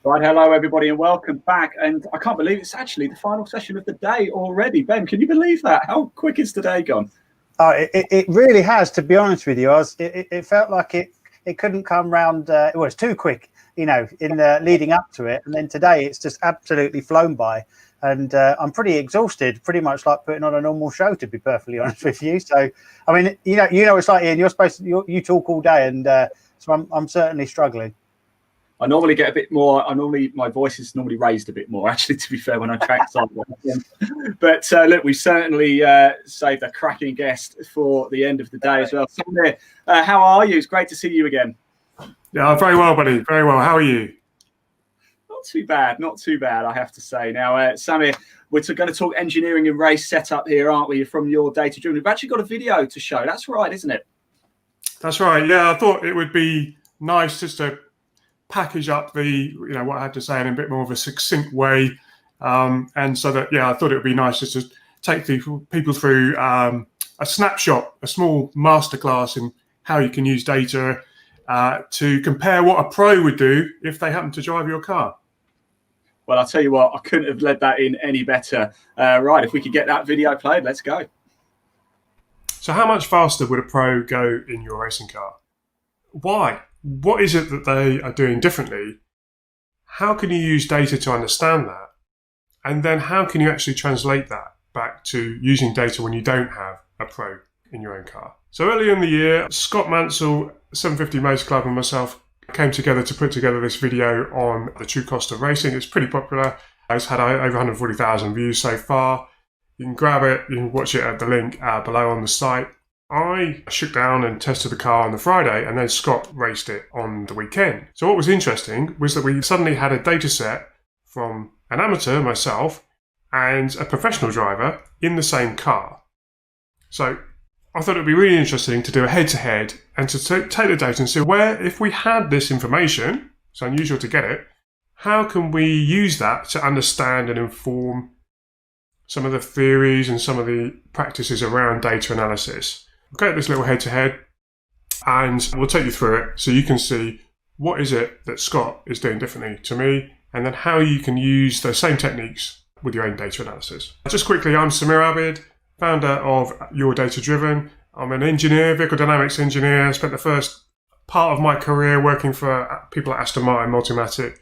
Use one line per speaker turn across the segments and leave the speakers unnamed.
Right, hello everybody and welcome back. And I can't believe it's actually the final session of the day already. Ben, can you believe that? How quick is today gone?
Oh, it really has, to be honest with you. It felt like it couldn't come round. It was too quick, in leading up to it. And then today it's just absolutely flown by. And I'm pretty exhausted, pretty much like putting on a normal show, to be perfectly honest with you. So, I mean, it's like, Ian, you're supposed to, you talk all day. And so I'm certainly struggling.
I normally get a bit more. My voice is normally raised a bit more, actually, to be fair, when I track sideways. But look, we certainly saved a cracking guest for the end of the day as well. Samir, how are you? It's great to see you again.
Yeah, very well, buddy. Very well. How are you?
Not too bad, I have to say. Now, Samir, we're going to talk engineering and race setup here, aren't we, from your data-driven? We've actually got a video to show. That's right, isn't it?
That's right. Yeah, I thought it would be nice just to package up what I had to say in a bit more of a succinct way, and so that I thought it would be nice just to take people through a snapshot, a small masterclass in how you can use data to compare what a pro would do if they happen to drive your car.
Well, I'll tell you what, I couldn't have led that in any better. Right, if we could get that video played, let's go.
So how much faster would a pro go in your racing car? Why? What is it that they are doing differently? How can you use data to understand that? And then how can you actually translate that back to using data when you don't have a pro in your own car? So earlier in the year, Scott Mansell, 750 Motor Club, and myself came together to put together this video on the true cost of racing. It's pretty popular. It's had over 140,000 views so far. You can grab it, you can watch it at the link below on the site. I shook down and tested the car on the Friday, and then Scott raced it on the weekend. So what was interesting was that we suddenly had a data set from an amateur, myself, and a professional driver in the same car. So I thought it would be really interesting to do a head-to-head and to take the data and see where, if we had this information, it's unusual to get it, how can we use that to understand and inform some of the theories and some of the practices around data analysis. We'll create this little head-to-head and we'll take you through it so you can see what is it that Scott is doing differently to me, and then how you can use those same techniques with your own data analysis. Just quickly, I'm Samir Abid, founder of Your Data Driven. I'm an engineer, vehicle dynamics engineer. I spent the first part of my career working for people at Aston Martin, Multimatic,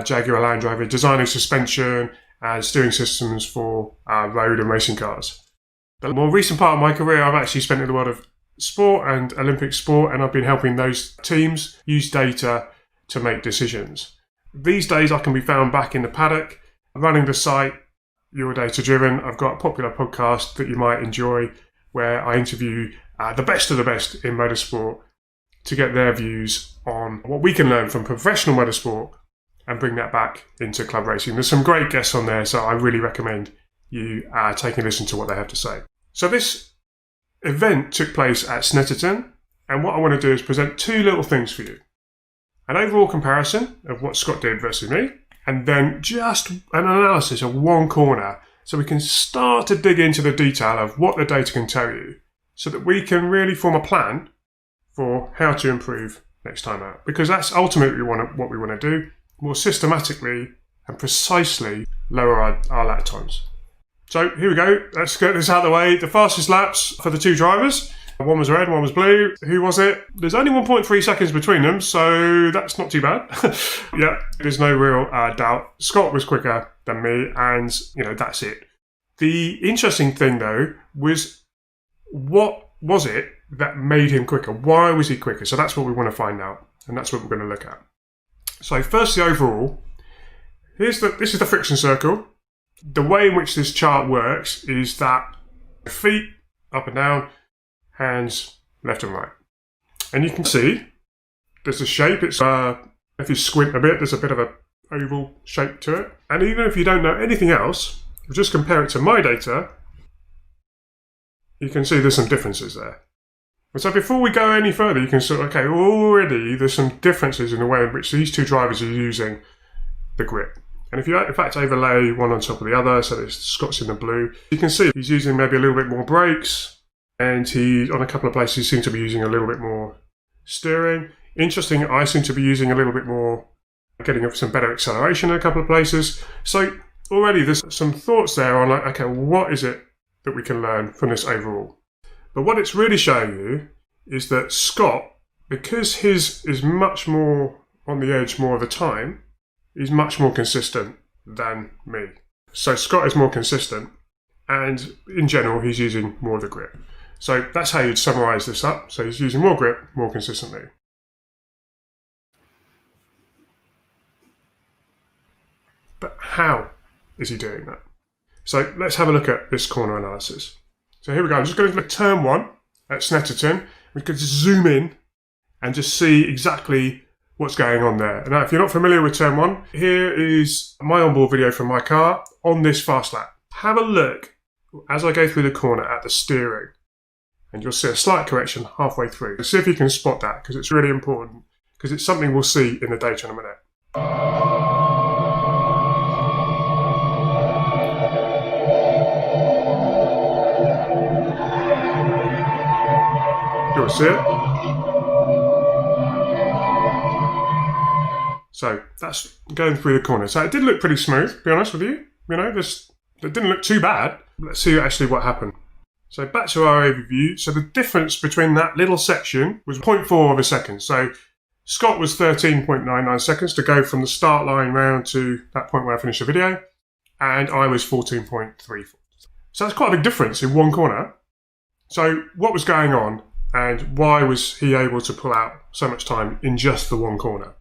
Jaguar Land Rover, designing suspension and steering systems for road and racing cars. The more recent part of my career, I've actually spent in the world of sport and Olympic sport, and I've been helping those teams use data to make decisions. These days, I can be found back in the paddock, running the site, Your Data Driven. I've got a popular podcast that you might enjoy where I interview the best of the best in motorsport to get their views on what we can learn from professional motorsport and bring that back into club racing. There's some great guests on there, so I really recommend you take a listen to what they have to say. So this event took place at Snetterton, and what I want to do is present two little things for you. An overall comparison of what Scott did versus me, and then just an analysis of one corner so we can start to dig into the detail of what the data can tell you so that we can really form a plan for how to improve next time out. Because that's ultimately what we want to do, more systematically and precisely lower our lap times. So here we go. Let's get this out of the way. The fastest laps for the two drivers. One was red, one was blue. Who was it? There's only 1.3 seconds between them, so that's not too bad. Yeah, there's no real doubt. Scott was quicker than me, and that's it. The interesting thing, though, was what was it that made him quicker? Why was he quicker? So that's what we want to find out, and that's what we're going to look at. So first, the overall. This is the friction circle. The way in which this chart works is that feet up and down, hands left and right. And you can see there's a shape. It's if you squint a bit, there's a bit of a oval shape to it. And even if you don't know anything else, you just compare it to my data, you can see there's some differences there. And so before we go any further, you can see, okay, already there's some differences in the way in which these two drivers are using the grip. And if you, in fact, overlay one on top of the other, so there's Scott's in the blue, you can see he's using maybe a little bit more brakes, and he, on a couple of places, he seems to be using a little bit more steering. Interesting, I seem to be using a little bit more getting some better acceleration in a couple of places. So already there's some thoughts there on like, okay, what is it that we can learn from this overall? But what it's really showing you is that Scott, because his is much more on the edge more of the time, he's much more consistent than me. So Scott is more consistent, and in general, he's using more of the grip. So that's how you'd summarise this up. So he's using more grip more consistently. But how is he doing that? So let's have a look at this corner analysis. So here we go. I'm just going to look at turn 1 at Snetterton. We can just zoom in and just see exactly what's going on there. Now, if you're not familiar with turn 1, here is my onboard video from my car on this fast lap. Have a look as I go through the corner at the steering, and you'll see a slight correction halfway through. See if you can spot that, because it's really important, because it's something we'll see in the data in a minute. You'll see it. So that's going through the corner. So it did look pretty smooth, to be honest with you. You know, it didn't look too bad. Let's see actually what happened. So back to our overview. So the difference between that little section was 0.4 of a second. So Scott was 13.99 seconds to go from the start line round to that point where I finished the video. And I was 14.34. So that's quite a big difference in one corner. So what was going on, and why was he able to pull out so much time in just the one corner?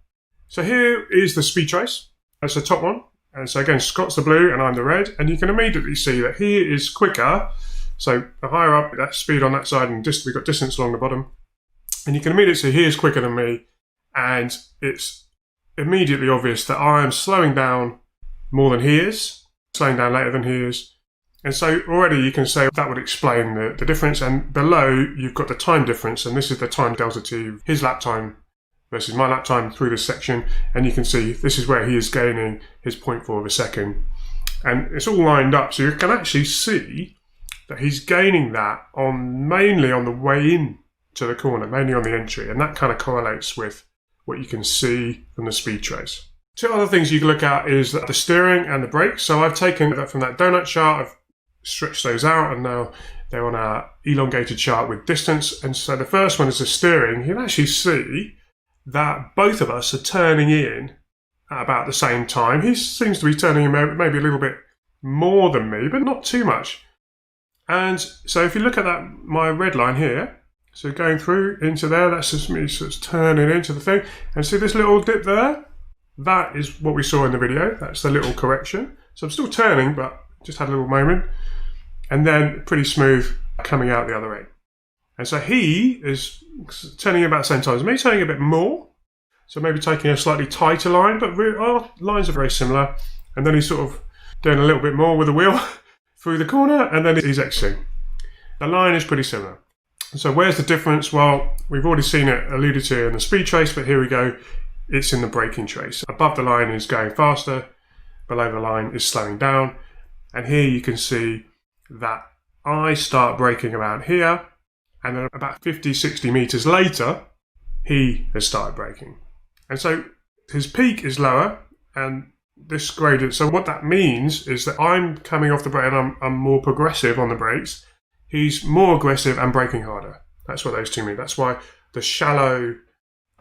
So here is the speed trace. That's the top one. And so again, Scott's the blue and I'm the red. And you can immediately see that he is quicker. So the higher up, that speed on that side, and we've got distance along the bottom. And you can immediately see he is quicker than me. And it's immediately obvious that I am slowing down more than he is, slowing down later than he is. And so already you can say that would explain the difference. And below, you've got the time difference. And this is the time delta T, his lap time versus my lap time through this section. And you can see this is where he is gaining his 0.4 of a second. And it's all lined up. So you can actually see that he's gaining that mainly on the way in to the corner, mainly on the entry. And that kind of correlates with what you can see from the speed trace. Two other things you can look at is the steering and the brakes. So I've taken that from that donut chart, I've stretched those out, and now they're on an elongated chart with distance. And so the first one is the steering. You can actually see that both of us are turning in at about the same time. He seems to be turning in maybe a little bit more than me, but not too much. And so if you look at that, my red line here, so going through into there, that's just me sort of turning into the thing. And see this little dip there? That is what we saw in the video. That's the little correction. So I'm still turning, but just had a little moment. And then pretty smooth coming out the other end. And so he is turning about the same time as me, turning a bit more. So maybe taking a slightly tighter line, but our lines are very similar. And then he's sort of doing a little bit more with the wheel through the corner, and then he's exiting. The line is pretty similar. So where's the difference? Well, we've already seen it alluded to in the speed trace, but here we go. It's in the braking trace. Above the line is going faster, below the line is slowing down. And here you can see that I start braking about here, and then about 50, 60 meters later, he has started braking. And so his peak is lower, and this gradient. So what that means is that I'm coming off the brake and I'm more progressive on the brakes. He's more aggressive and braking harder. That's what those two mean. That's why the shallow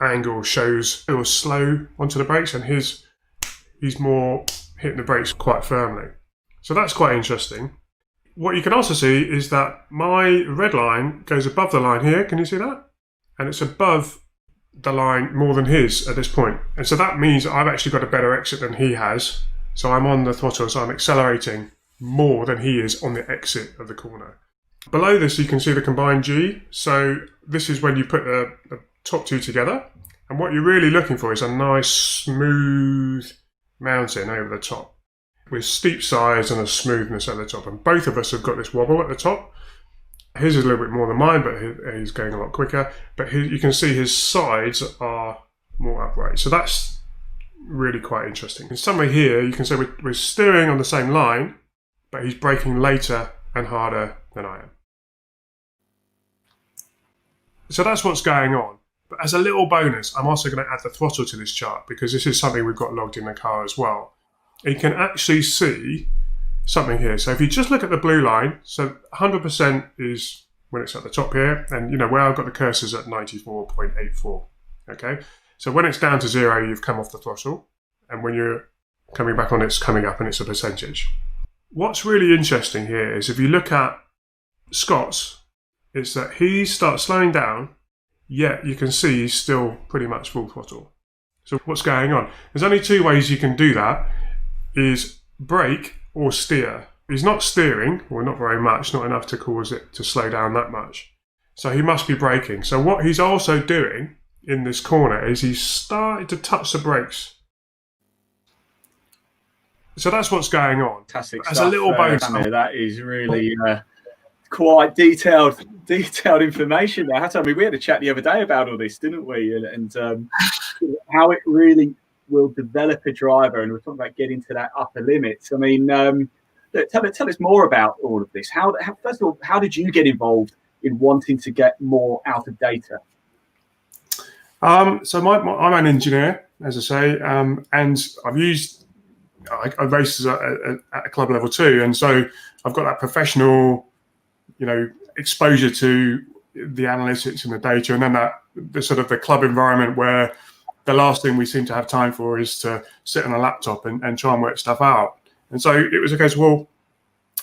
angle shows it was slow onto the brakes, and he's more hitting the brakes quite firmly. So that's quite interesting. What you can also see is that my red line goes above the line here. Can you see that? And it's above the line more than his at this point. And so that means that I've actually got a better exit than he has. So I'm on the throttle, so I'm accelerating more than he is on the exit of the corner. Below this, you can see the combined G. So this is when you put the top two together. And what you're really looking for is a nice smooth mountain over the top with steep sides and a smoothness at the top. And both of us have got this wobble at the top. His is a little bit more than mine, but he's going a lot quicker. But you can see his sides are more upright. So that's really quite interesting. In summary here, you can say we're steering on the same line, but he's braking later and harder than I am. So that's what's going on. But as a little bonus, I'm also going to add the throttle to this chart because this is something we've got logged in the car as well. You can actually see something here. So if you just look at the blue line, so 100% is when it's at the top here, and where I've got the cursors at 94.84. Okay, so when it's down to 0, you've come off the throttle, and when you're coming back on, it's coming up, and it's a percentage. What's really interesting here is if you look at Scott's, it's that he starts slowing down, yet you can see he's still pretty much full throttle. So what's going on? There's only 2 ways you can do that, is brake or steer. He's not steering, or not very much, not enough to cause it to slow down that much. So he must be braking. So what he's also doing in this corner is he's started to touch the brakes. So that's what's going on.
Fantastic
As
stuff,
a little bonus.
That is really quite detailed information there. I mean, we had a chat the other day about all this, didn't we? And how it really will develop a driver, and we're talking about getting to that upper limits. I mean, tell us more about all of this. First of all, how did you get involved in wanting to get more out of data?
So I'm an engineer, as I say, and I race at a club level too, and so I've got that professional, exposure to the analytics and the data, and then the sort of the club environment where the last thing we seem to have time for is to sit on a laptop and try and work stuff out. And so it was a case, well,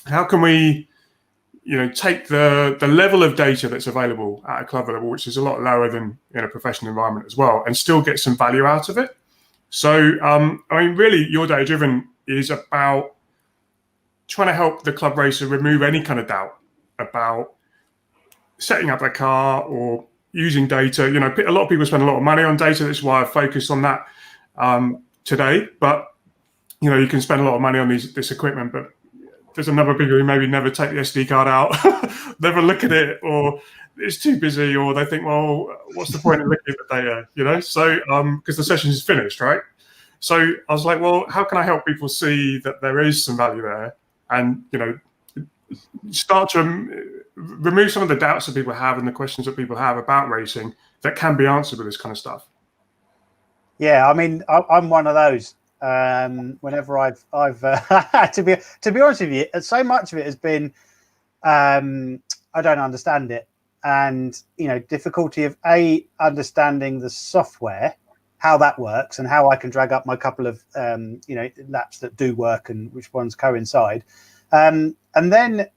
how can we, take the level of data that's available at a club level, which is a lot lower than in a professional environment as well, and still get some value out of it. So, really, Your Data Driven is about trying to help the club racer remove any kind of doubt about setting up their car or using data. A lot of people spend a lot of money on data. That's why I focused on that today. But, you can spend a lot of money on this equipment, but there's a number of people who maybe never take the SD card out, never look at it, or it's too busy, or they think, well, what's the point of looking at the data, So, because the session is finished, right? So I was like, well, how can I help people see that there is some value there, and start to remove some of the doubts that people have and the questions that people have about racing that can be answered with this kind of stuff.
Yeah, I mean, I'm one of those. Whenever I've to be honest with you, so much of it has been I don't understand it, and difficulty of understanding the software, how that works, and how I can drag up my couple of laps that do work and which ones coincide, and then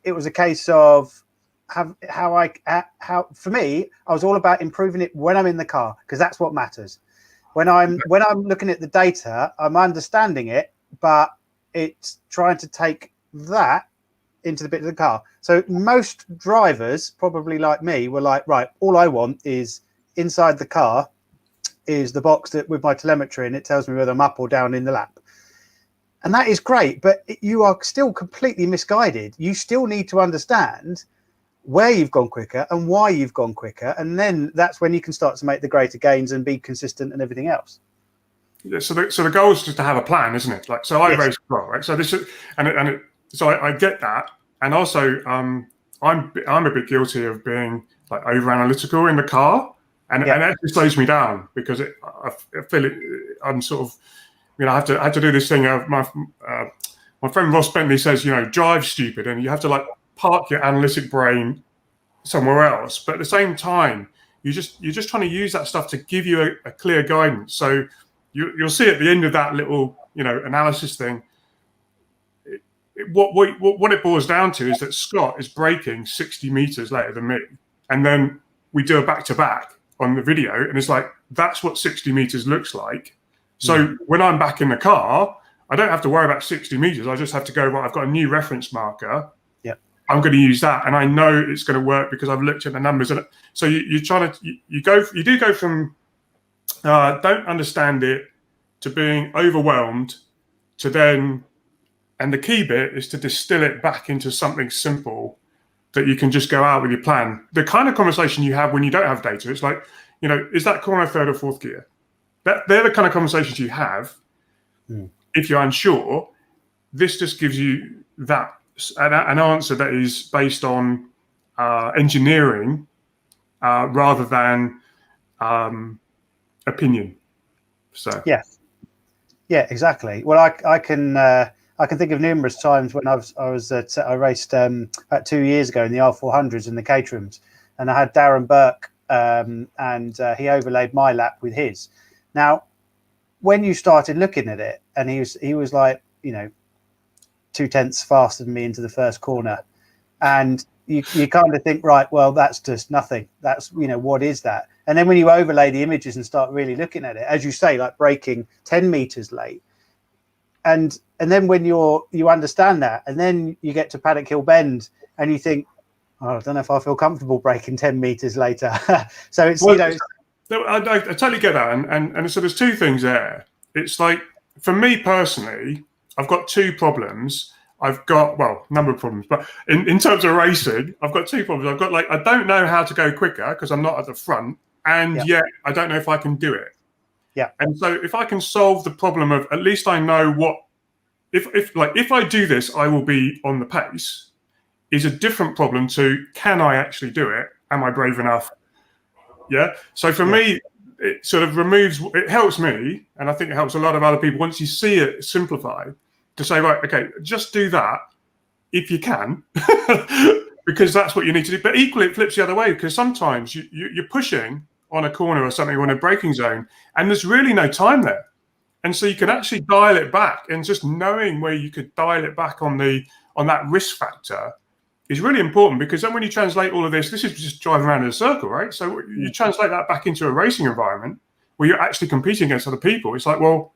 it was a case of how for me, I was all about improving it when I'm in the car, because that's what matters. When I'm looking at the data, I'm understanding it, but it's trying to take that into the bit of the car. So most drivers, probably like me, were like, right, all I want is inside the car is the box that with my telemetry, and it tells me whether I'm up or down in the lap. And that is great, but you are still completely misguided. You still need to understand where you've gone quicker and why you've gone quicker, and then that's when you can start to make the greater gains and be consistent and everything else.
Yeah. So the goal is just to have a plan, isn't it? Like, so I race well, right? So this is, so I get that, and also I'm a bit guilty of being like over analytical in the car, and it actually slows me down because I feel it. I'm sort of, I have to do this thing. My friend Ross Bentley says, drive stupid, and you have to like park your analytic brain somewhere else. But at the same time, you're just trying to use that stuff to give you a clear guidance. So you'll see at the end of that little analysis thing, what it boils down to is that Scott is braking 60 meters later than me, and then we do a back-to-back on the video, and it's like, that's what 60 meters looks like. So when I'm back in the car, I don't have to worry about 60 meters. I just have to go, right, I've got a new reference marker. I'm going to use that, and I know it's going to work because I've looked at the numbers. And so you're trying to you do go from don't understand it to being overwhelmed to then, and the key bit is to distill it back into something simple that you can just go out with your plan. The kind of conversation you have when you don't have data, it's like, is that corner third or fourth gear? They're the kind of conversations you have. If you're unsure, this just gives you that an answer that is based on engineering rather than opinion. So
yeah, exactly. Well, I can think of numerous times when I raced about 2 years ago in the R400s in the Caterhams, and I had Darren Burke, and he overlaid my lap with his. Now, when you started looking at it, and he was like, 0.2 faster than me into the first corner, and you kind of think, right, well, that's just nothing. That's, what is that? And then when you overlay the images and start really looking at it, as you say, like braking 10 meters late, and then when you understand that, and then you get to Paddock Hill Bend and you think, oh, I don't know if I feel comfortable braking 10 meters later. So it's,
I totally get that. And so there's two things there. It's like, for me personally, I've got two problems. I've got, well, a number of problems, but in terms of racing, I've got two problems. I've got, like, I don't know how to go quicker because I'm not at the front, and yet I don't know if I can do it.
Yeah.
And so if I can solve the problem of, at least I know what, if I do this, I will be on the pace, is a different problem to, can I actually do it? Am I brave enough? Yeah. So for me, it sort of it helps me, and I think it helps a lot of other people, once you see it simplified, to say, right, okay, just do that if you can, because that's what you need to do. But equally, it flips the other way, because sometimes you're pushing on a corner or something, or in a braking zone, and there's really no time there. And so you can actually dial it back, and just knowing where you could dial it back on that risk factor is really important, because then when you translate all of this is just driving around in a circle, right? So you translate that back into a racing environment where you're actually competing against other people. It's like, well,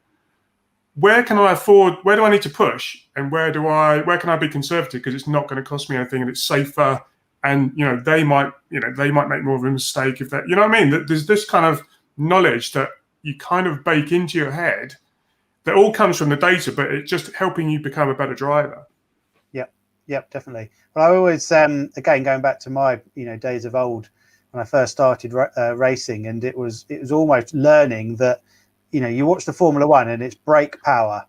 where do I need to push, and where can I be conservative because it's not going to cost me anything and it's safer, and they might make more of a mistake if that, what I mean? There's this kind of knowledge that you kind of bake into your head that all comes from the data, but it's just helping you become a better driver.
Yep, definitely. Well, I always, again, going back to my, days of old when I first started racing, and it was almost learning that, you watch the Formula One and it's brake power,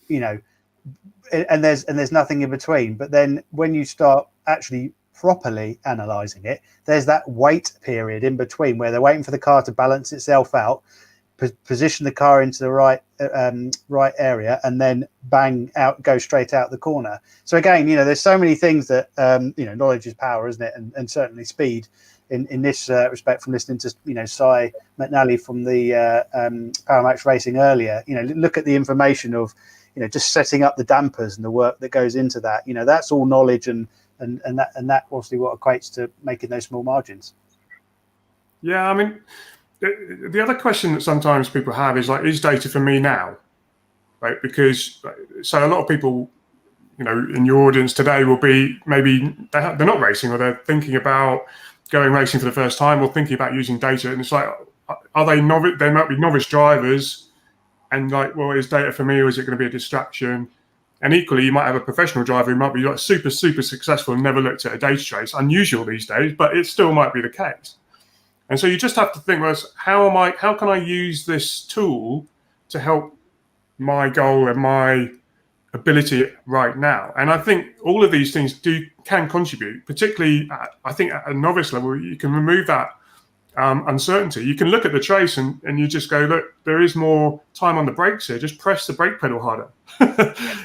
and there's nothing in between. But then when you start actually properly analysing it, there's that wait period in between where they're waiting for the car to balance itself out, position the car into the right area, and then bang out, go straight out the corner. So again, there's so many things that knowledge is power, isn't it? And certainly speed in this respect. From listening to Cy McNally from the Power Max Racing earlier, look at the information of just setting up the dampers and the work that goes into that. That's all knowledge, and that obviously what equates to making those small margins.
Yeah, I mean, the other question that sometimes people have is, like, is data for me now? Right? Because, so a lot of people, in your audience today will be, maybe they're not racing, or they're thinking about going racing for the first time, or thinking about using data. And it's like, are they novice? They might be novice drivers, and like, well, is data for me, or is it going to be a distraction? And equally, you might have a professional driver who might be like super, super successful and never looked at a data trace. Unusual these days, but it still might be the case. And so you just have to think, well, how can I use this tool to help my goal and my ability right now? And I think all of these things can contribute, particularly I think at a novice level, you can remove that uncertainty. You can look at the trace and you just go, look, there is more time on the brakes here. Just press the brake pedal harder.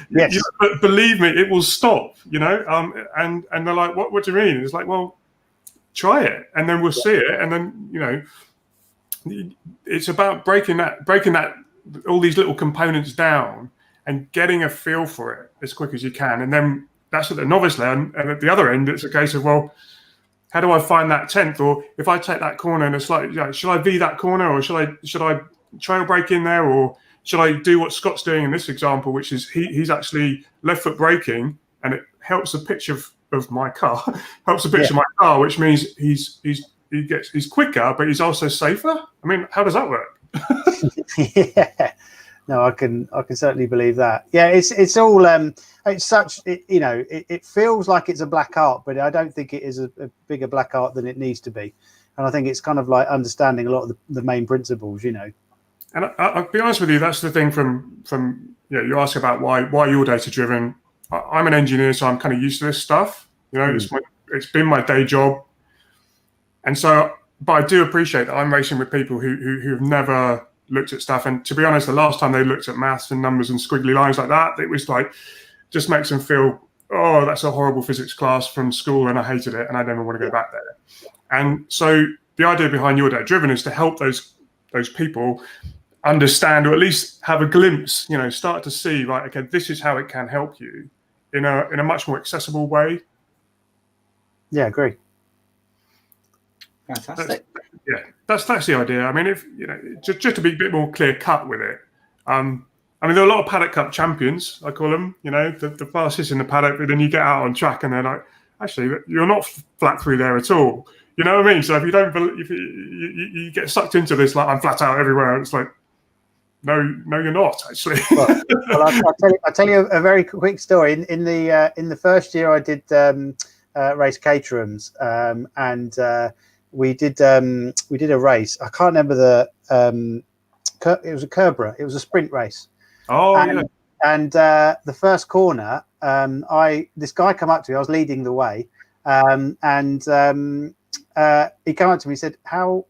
Yes.
But believe me, it will stop, and they're like, what do you mean? It's like, well, try it, and then we'll see it. And then, it's about breaking that all these little components down and getting a feel for it as quick as you can. And then that's at the novice level. And at the other end, it's a case of, well, how do I find that 10th? Or if I take that corner and it's like, should I V that corner, or should I trail brake in there, or should I do what Scott's doing in this example, which is he's actually left foot braking, and it helps the pitch of my car, helps the pitch of my car, which means he's quicker, but he's also safer. I mean, how does that work?
Yeah, no, I can certainly believe that. Yeah, it's all it's such, it feels like it's a black art, but I don't think it is a bigger black art than it needs to be. And I think it's kind of like understanding a lot of the main principles, And
I'll be honest with you, that's the thing from you ask about why you're data driven. I'm an engineer, so I'm kind of used to this stuff. It's been my day job, and so but I do appreciate that I'm racing with people who have never looked at stuff. And to be honest, the last time they looked at maths and numbers and squiggly lines like that, it was like, just makes them feel, oh, that's a horrible physics class from school and I hated it and I never want to go back there. And so the idea behind Your Data Driven is to help those people understand, or at least have a glimpse, start to see, right, okay, this is how it can help you in a much more accessible way.
Yeah, agree.
Fantastic.
That's the idea. I mean, if just to be a bit more clear cut with it. I mean, there are a lot of paddock cup champions, I call them. The fastest in the paddock, but then you get out on track and they're like, actually, you're not flat through there at all. You know what I mean? So if you don't believe, if you get sucked into this, like I'm flat out everywhere, it's like, no, you're not actually.
Well, I'll tell you a very quick story. In the first year I did race Caterhams, and we did a race. I can't remember it was a Kerbera. It was a sprint race.
Oh,
and the first corner, this guy came up to me. I was leading the way, and he came up to me and said, "How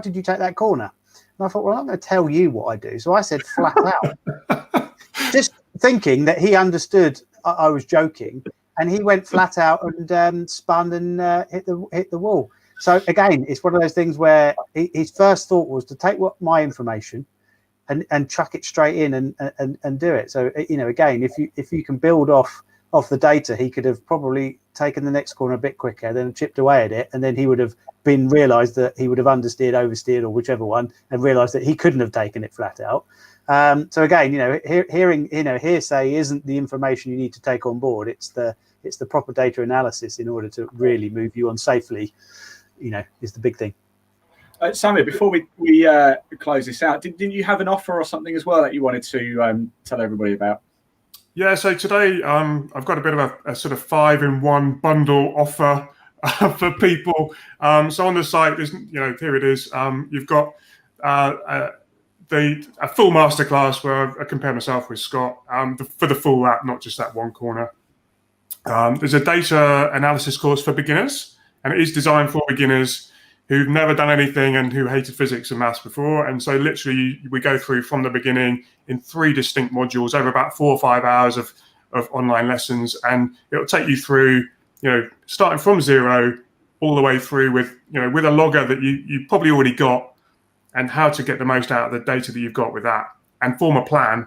did you take that corner?" And I thought, well, I'm not going to tell you what I do. So I said flat out, just thinking that he understood I was joking, and he went flat out and spun and hit the wall. So again, it's one of those things where his first thought was to take my information and chuck it straight in and do it. So again, if you can build off the data, he could have probably taken the next corner a bit quicker, then chipped away at it, and then he would have realised that he would have understeered, oversteered, or whichever one, and realised that he couldn't have taken it flat out. So again, hearing hearsay isn't the information you need to take on board. It's the proper data analysis in order to really move you on safely. Is the big thing.
Samuel, before we close this out, didn't you have an offer or something as well that you wanted to tell everybody about?
Yeah, so today I've got a bit of a sort of 5-in-1 bundle offer for people. So on the site, there's, here it is. You've got a full masterclass where I compare myself with Scott for the full lap, not just that one corner. There's a data analysis course for beginners, and it is designed for beginners who've never done anything and who hated physics and maths before. And so literally we go through from the beginning in 3 distinct modules over about 4 or 5 hours of online lessons. And it'll take you through, starting from zero all the way through with a logger that you probably already got, and how to get the most out of the data that you've got with that, and form a plan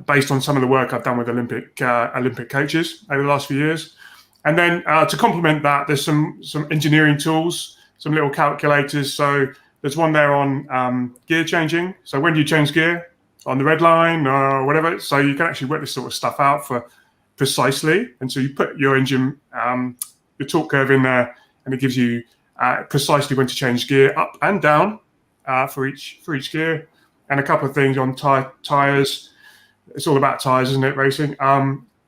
based on some of the work I've done with Olympic coaches over the last few years. And then to complement that, there's some engineering tools, some little calculators. So there's one there on gear changing. So when do you change gear on the red line or whatever? So you can actually work this sort of stuff out for precisely. And so you put your engine, your torque curve in there, and it gives you precisely when to change gear up and down for each gear. And a couple of things on tires. It's all about tires, isn't it, racing?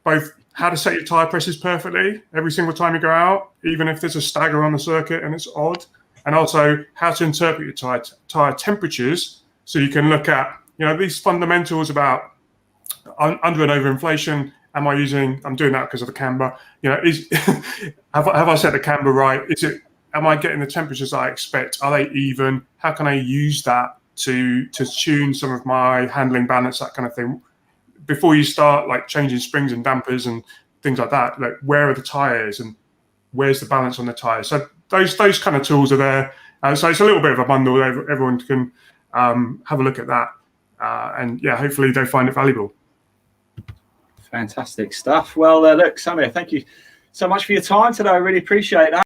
Both how to set your tire presses perfectly every single time you go out, even if there's a stagger on the circuit and it's odd. And also how to interpret your tire temperatures, so you can look at these fundamentals about under and over inflation. I'm doing that because of the camber. Have I set the camber right? Am I getting the temperatures I expect? Are they even? How can I use that to tune some of my handling balance, that kind of thing? Before you start like changing springs and dampers and things like that, like where are the tires and where's the balance on the tires? So those kind of tools are there. So it's a little bit of a bundle. Everyone can have a look at that, and hopefully they find it valuable.
Fantastic stuff. Well, look, Samuel, thank you so much for your time today. I really appreciate that.